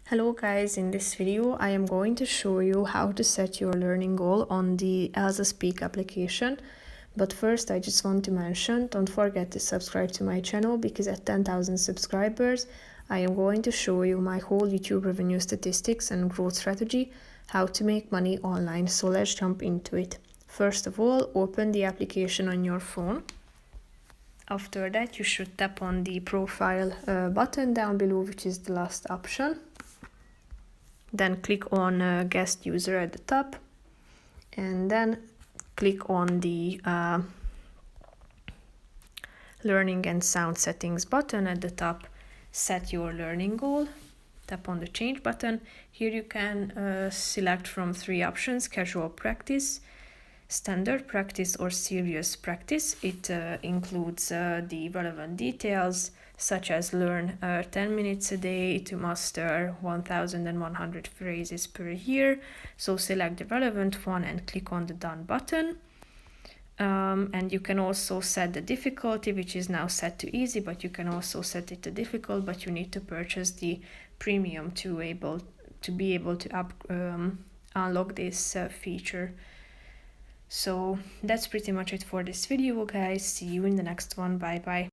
Hello guys, in this video I am going to show you how to set your learning goal on the ELSA Speak application. But first I just want to mention, don't forget to subscribe to my channel because at 10,000 subscribers I am going to show you my whole YouTube revenue statistics and growth strategy, how to make money online. So let's jump into it. First of all, open the application on your phone. After that you should tap on the profile button down below, which is the last option. Then click on guest user at the top, and then click on the learning and sound settings button at the top. Set your learning goal. Tap on the change button. Here you can select from three options: casual practice, standard practice, or serious practice. It includes the relevant details such as learn 10 minutes a day to master 1,100 phrases per year. So select the relevant one and click on the done button. And you can also set the difficulty, which is now set to easy, but you can also set it to difficult, but you need to purchase the premium to be able to unlock this feature. So that's pretty much it for this video, guys. See you in the next one. Bye bye.